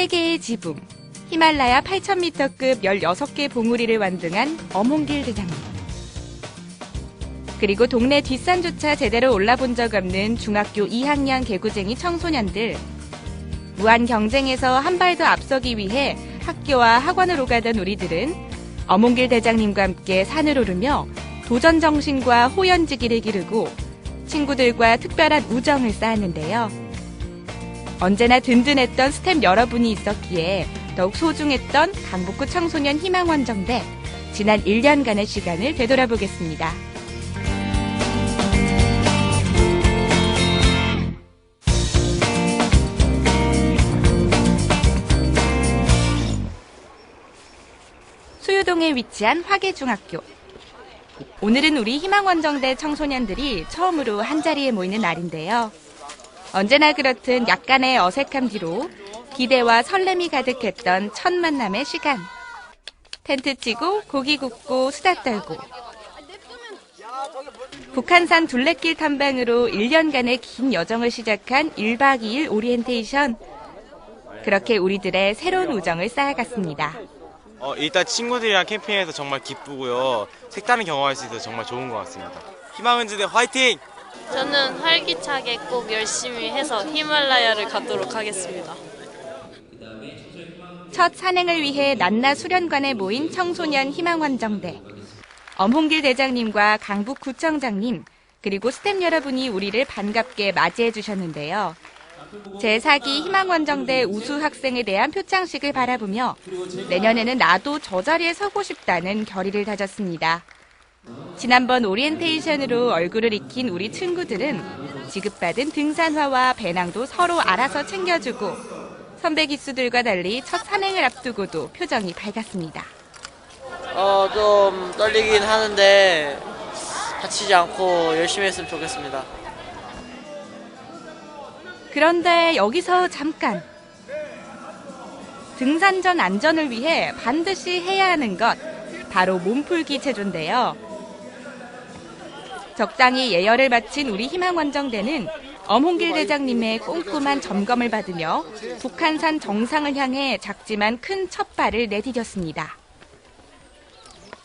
세계의 지붕, 히말라야 8,000m급 16개 봉우리를 완등한 엄홍길 대장님. 그리고 동네 뒷산조차 제대로 올라본 적 없는 중학교 2학년 개구쟁이 청소년들. 무한 경쟁에서 한 발 더 앞서기 위해 학교와 학원을 오가던 우리들은 엄홍길 대장님과 함께 산을 오르며 도전 정신과 호연지기를 기르고 친구들과 특별한 우정을 쌓았는데요. 언제나 든든했던 스텝 여러분이 있었기에 더욱 소중했던 강북구 청소년 희망원정대 지난 1년간의 시간을 되돌아보겠습니다. 수유동에 위치한 화계중학교. 오늘은 우리 희망원정대 청소년들이 처음으로 한자리에 모이는 날인데요. 언제나 그렇듯 약간의 어색함 뒤로 기대와 설렘이 가득했던 첫 만남의 시간. 텐트 치고 고기 굽고 수다 떨고 북한산 둘레길 탐방으로 1년간의 긴 여정을 시작한 1박 2일 오리엔테이션. 그렇게 우리들의 새로운 우정을 쌓아갔습니다. 일단 친구들이랑 캠핑해서 정말 기쁘고요. 색다른 경험할 수 있어서 정말 좋은 것 같습니다. 희망은지대 화이팅! 저는 활기차게 꼭 열심히 해서 히말라야를 가도록 하겠습니다. 첫 산행을 위해 낮낮 수련관에 모인 청소년 희망원정대. 엄홍길 대장님과 강북구청장님, 그리고 스텝 여러분이 우리를 반갑게 맞이해 주셨는데요. 제4기 희망원정대 우수 학생에 대한 표창식을 바라보며 내년에는 나도 저 자리에 서고 싶다는 결의를 다졌습니다. 지난번 오리엔테이션으로 얼굴을 익힌 우리 친구들은 지급받은 등산화와 배낭도 서로 알아서 챙겨주고 선배 기수들과 달리 첫 산행을 앞두고도 표정이 밝았습니다. 좀 떨리긴 하는데 다치지 않고 열심히 했으면 좋겠습니다. 그런데 여기서 잠깐. 등산 전 안전을 위해 반드시 해야 하는 것, 바로 몸풀기 체조인데요. 적당히 예열을 마친 우리 희망원정대는 엄홍길 대장님의 꼼꼼한 점검을 받으며 북한산 정상을 향해 작지만 큰 첫발을 내디뎠습니다.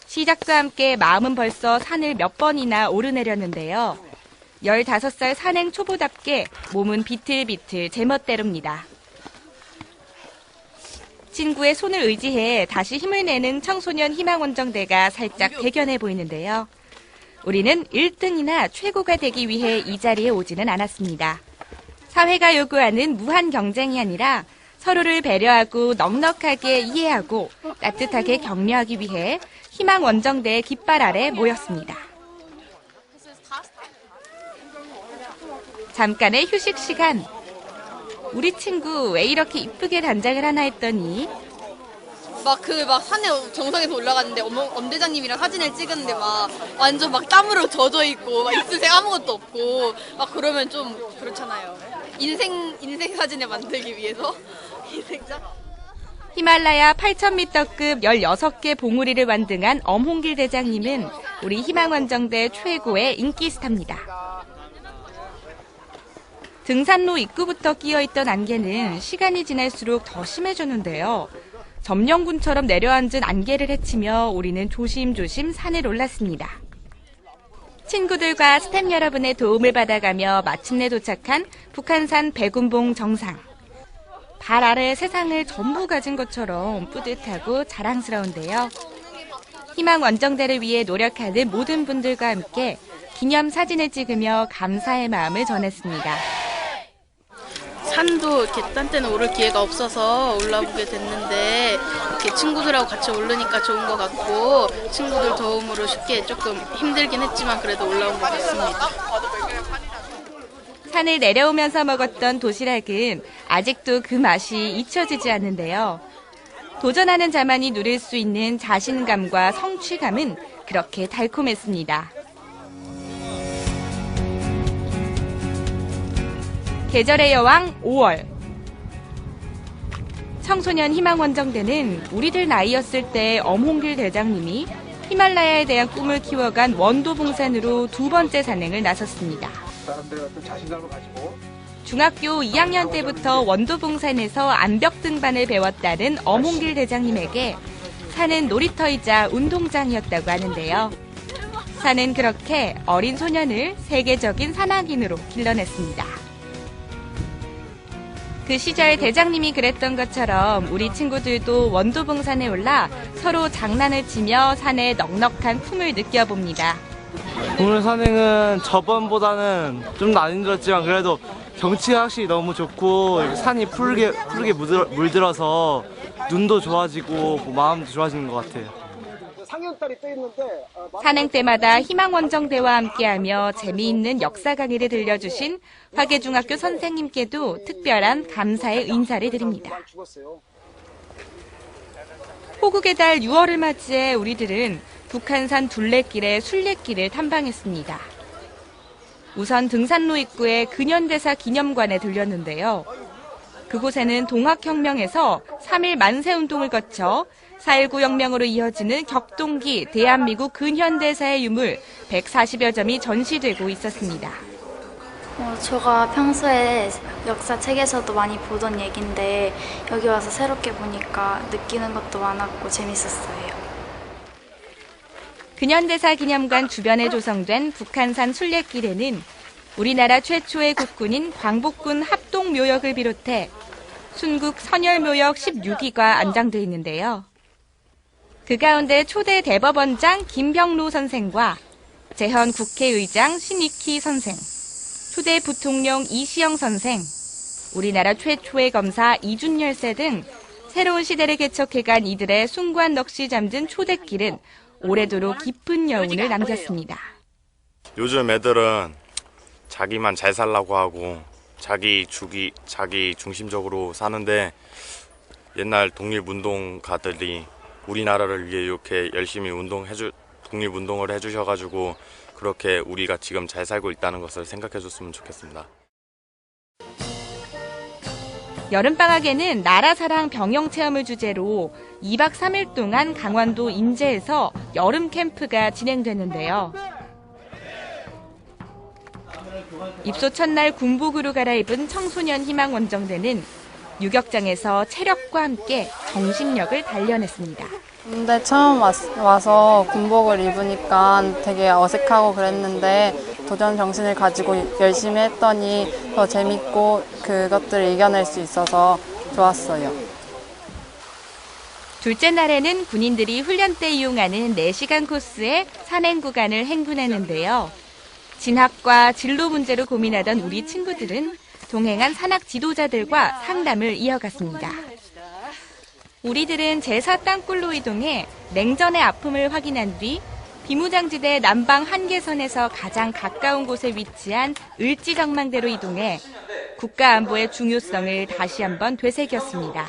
시작과 함께 마음은 벌써 산을 몇 번이나 오르내렸는데요. 15살 산행 초보답게 몸은 비틀비틀 제멋대로입니다. 친구의 손을 의지해 다시 힘을 내는 청소년 희망원정대가 살짝 대견해 보이는데요. 우리는 1등이나 최고가 되기 위해 이 자리에 오지는 않았습니다. 사회가 요구하는 무한 경쟁이 아니라 서로를 배려하고 넉넉하게 이해하고 따뜻하게 격려하기 위해 희망원정대의 깃발 아래 모였습니다. 잠깐의 휴식 시간. 우리 친구 왜 이렇게 이쁘게 단장을 하나 했더니 막 산에 정상에서 올라갔는데 엄 대장님이랑 사진을 찍었는데 막 완전 막 땀으로 젖어 있고 막 입술에 아무것도 없고 막 그러면 좀 그렇잖아요. 인생 사진을 만들기 위해서 인생작. 히말라야 8,000m급 16개 봉우리를 완등한 엄홍길 대장님은 우리 희망원정대 최고의 인기 스타입니다. 등산로 입구부터 끼어있던 안개는 시간이 지날수록 더 심해졌는데요. 점령군처럼 내려앉은 안개를 헤치며 우리는 조심조심 산을 올랐습니다. 친구들과 스텝 여러분의 도움을 받아가며 마침내 도착한 북한산 백운봉 정상. 발 아래 세상을 전부 가진 것처럼 뿌듯하고 자랑스러운데요. 희망원정대를 위해 노력하는 모든 분들과 함께 기념사진을 찍으며 감사의 마음을 전했습니다. 산도 이렇게 딴 때는 오를 기회가 없어서 올라보게 됐는데 이렇게 친구들하고 같이 오르니까 좋은 것 같고 친구들 도움으로 쉽게 조금 힘들긴 했지만 그래도 올라온 것 같습니다. 산을 내려오면서 먹었던 도시락은 아직도 그 맛이 잊혀지지 않는데요. 도전하는 자만이 누릴 수 있는 자신감과 성취감은 그렇게 달콤했습니다. 계절의 여왕 5월. 청소년 희망원정대는 우리들 나이였을 때 엄홍길 대장님이 히말라야에 대한 꿈을 키워간 원도봉산으로 두 번째 산행을 나섰습니다. 사람들의 어떤 자신감을 가지고 중학교 2학년 때부터 원도봉산에서 암벽 등반을 배웠다는 엄홍길 대장님에게 산은 놀이터이자 운동장이었다고 하는데요. 산은 그렇게 어린 소년을 세계적인 산악인으로 길러냈습니다. 그 시절 대장님이 그랬던 것처럼 우리 친구들도 원도봉산에 올라 서로 장난을 치며 산의 넉넉한 품을 느껴봅니다. 오늘 산행은 저번보다는 좀 안 힘들었지만 그래도 경치가 확실히 너무 좋고 산이 푸르게 물들어서 눈도 좋아지고 마음도 좋아지는 것 같아요. 산행 때마다 희망원정대와 함께하며 재미있는 역사 강의를 들려주신 화계중학교 선생님께도 특별한 감사의 인사를 드립니다. 호국의 달 6월을 맞이해 우리들은 북한산 둘레길의 순례길을 탐방했습니다. 우선 등산로 입구의 근현대사 기념관에 들렸는데요. 그곳에는 동학혁명에서 3.1 만세운동을 거쳐 4.19 혁명으로 이어지는 격동기 대한민국 근현대사의 유물 140여 점이 전시되고 있었습니다. 제가 평소에 역사책에서도 많이 보던 얘기인데 여기 와서 새롭게 보니까 느끼는 것도 많았고 재밌었어요. 근현대사 기념관 주변에 조성된 북한산 순례길에는 우리나라 최초의 국군인 광복군 합동묘역을 비롯해 순국 선열묘역 16기가 안장되어 있는데요. 그 가운데 초대 대법원장 김병로 선생과 재현 국회의장 신익희 선생, 초대 부통령 이시영 선생, 우리나라 최초의 검사 이준열세 등 새로운 시대를 개척해간 이들의 숭고한 넋이 잠든 초대길은 오래도록 깊은 여운을 남겼습니다. 요즘 애들은 자기만 잘 살라고 하고 자기 중심적으로 사는데 옛날 독립운동가들이 우리나라를 위해 이렇게 열심히 독립운동을 해주셔가지고 그렇게 우리가 지금 잘 살고 있다는 것을 생각해줬으면 좋겠습니다. 여름방학에는 나라사랑 병영체험을 주제로 2박 3일 동안 강원도 인제에서 여름 캠프가 진행되는데요. 입소 첫날 군복으로 갈아입은 청소년 희망원정대는 유격장에서 체력과 함께 정신력을 단련했습니다. 근데 처음 와서 군복을 입으니까 되게 어색하고 그랬는데 도전 정신을 가지고 열심히 했더니 더 재밌고 그것들을 이겨낼 수 있어서 좋았어요. 둘째 날에는 군인들이 훈련 때 이용하는 4시간 코스의 산행 구간을 행군했는데요. 진학과 진로 문제로 고민하던 우리 친구들은 동행한 산악 지도자들과 상담을 이어갔습니다. 우리들은 제사 땅굴로 이동해 냉전의 아픔을 확인한 뒤 비무장지대 남방 한계선에서 가장 가까운 곳에 위치한 을지전망대로 이동해 국가안보의 중요성을 다시 한번 되새겼습니다.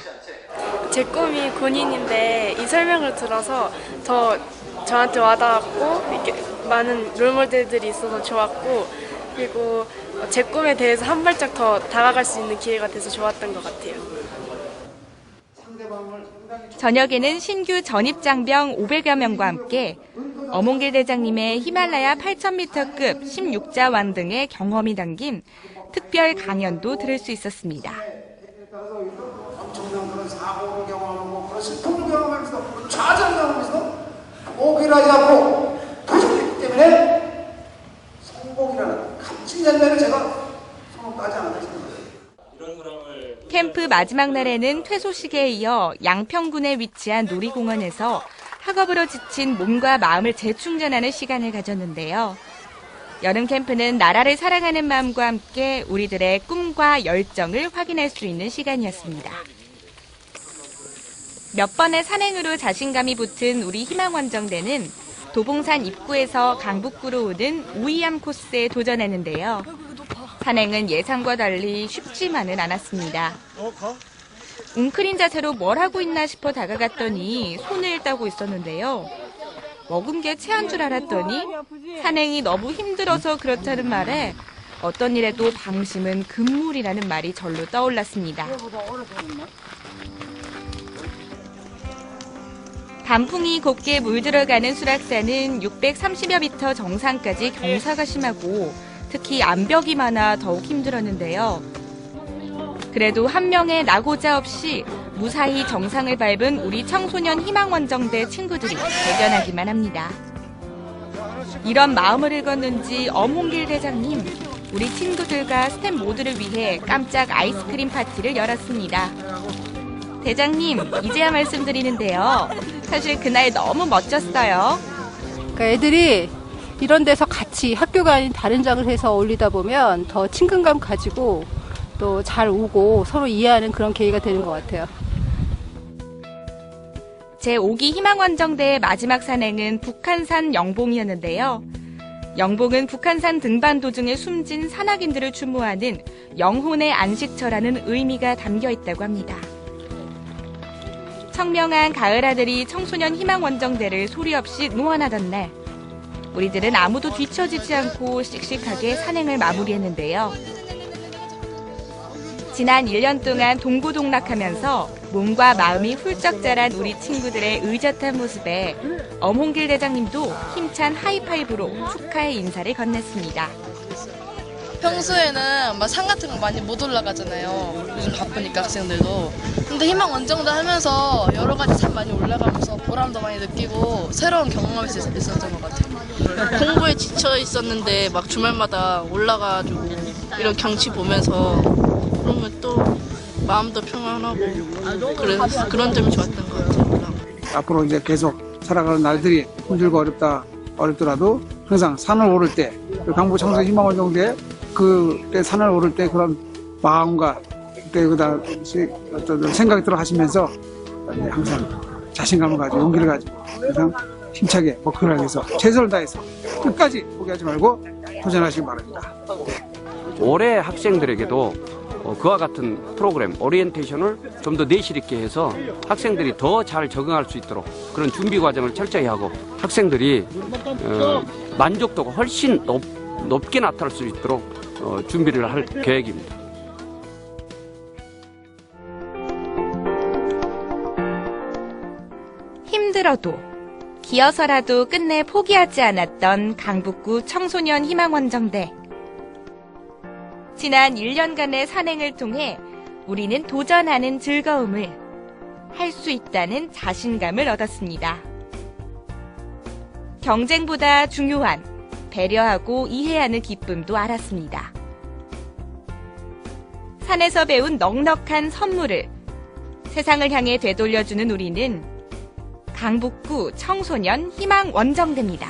제 꿈이 군인인데 이 설명을 들어서 더 저한테 와닿았고 이렇게 많은 롤모델들이 있어서 좋았고 그리고 제 꿈에 대해서 한 발짝 더 다가갈 수 있는 기회가 돼서 좋았던 것 같아요. 저녁에는 신규 전입장병 500여 명과 함께 엄홍길 대장님의 히말라야 8,000m급 16자완 등의 경험이 담긴 특별 강연도 들을 수 있었습니다. 엄청난 그런 사고를 경험하고 그런 슬픔을 경험하면서 좌절을 경험하면서 포기하지 않고 도전했기 때문에 성공이라는 값진 열매를 제가 성공하지 않았다 생각합니다. 캠프 마지막 날에는 퇴소식에 이어 양평군에 위치한 놀이공원에서 학업으로 지친 몸과 마음을 재충전하는 시간을 가졌는데요. 여름 캠프는 나라를 사랑하는 마음과 함께 우리들의 꿈과 열정을 확인할 수 있는 시간이었습니다. 몇 번의 산행으로 자신감이 붙은 우리 희망원정대는 도봉산 입구에서 강북구로 오는 우이암 코스에 도전했는데요. 산행은 예상과 달리 쉽지만은 않았습니다. 웅크린 자세로 뭘 하고 있나 싶어 다가갔더니 손을 따고 있었는데요. 먹은 게 체한 줄 알았더니 산행이 너무 힘들어서 그렇다는 말에 어떤 일에도 방심은 금물이라는 말이 절로 떠올랐습니다. 단풍이 곱게 물들어가는 수락산은 630여 미터 정상까지 경사가 심하고 특히 암벽이 많아 더욱 힘들었는데요. 그래도 한 명의 낙오자 없이 무사히 정상을 밟은 우리 청소년 희망원정대 친구들이 대견하기만 합니다. 이런 마음을 읽었는지 엄홍길 대장님, 우리 친구들과 스텝 모두를 위해 깜짝 아이스크림 파티를 열었습니다. 대장님, 이제야 말씀드리는데요. 사실 그날 너무 멋졌어요. 그러니까 애들이 이런 데서 같이 학교가 아닌 다른 장을 해서 어울리다 보면 더 친근감 가지고 또 잘 오고 서로 이해하는 그런 계기가 되는 것 같아요. 제5기 희망원정대의 마지막 산행은 북한산 영봉이었는데요. 영봉은 북한산 등반 도중에 숨진 산악인들을 추모하는 영혼의 안식처라는 의미가 담겨 있다고 합니다. 청명한 가을 하늘이 청소년 희망원정대를 소리 없이 노원하던 날, 우리들은 아무도 뒤처지지 않고 씩씩하게 산행을 마무리했는데요. 지난 1년 동안 동고동락하면서 몸과 마음이 훌쩍 자란 우리 친구들의 의젓한 모습에 엄홍길 대장님도 힘찬 하이파이브로 축하의 인사를 건넸습니다. 평소에는 막 산 같은 거 많이 못 올라가잖아요. 요즘 바쁘니까 학생들도. 근데 희망 원정대 하면서 여러 가지 산 많이 올라가면서 보람도 많이 느끼고 새로운 경험이 있었던 것 같아요. 공부에 지쳐 있었는데 막 주말마다 올라가지고 이런 경치 보면서 그러면 또 마음도 평안하고 그래서 그런 점이 좋았던 것 같아요. 앞으로 이제 계속 살아가는 날들이 힘들고 어렵더라도 항상 산을 오를 때, 강북 청소년 희망원정대 그때 산을 오를 때 그런 마음과 그다음 어떤 생각이 들어 하시면서 항상 자신감을 가지고 용기를 가지고 항상 힘차게 목표를 위해서 최선을 다해서 끝까지 포기하지 말고 도전하시기 바랍니다. 올해 학생들에게도 그와 같은 프로그램, 오리엔테이션을 좀 더 내실 있게 해서 학생들이 더 잘 적응할 수 있도록 그런 준비 과정을 철저히 하고 학생들이 만족도가 훨씬 높게 나타날 수 있도록 준비를 할 계획입니다. 힘들어도 기어서라도 끝내 포기하지 않았던 강북구 청소년 희망원정대. 지난 1년간의 산행을 통해 우리는 도전하는 즐거움을, 할 수 있다는 자신감을 얻었습니다. 경쟁보다 중요한 배려하고 이해하는 기쁨도 알았습니다. 산에서 배운 넉넉한 선물을 세상을 향해 되돌려주는 우리는 강북구 청소년 희망원정대입니다.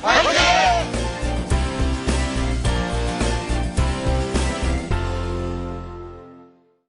화이팅!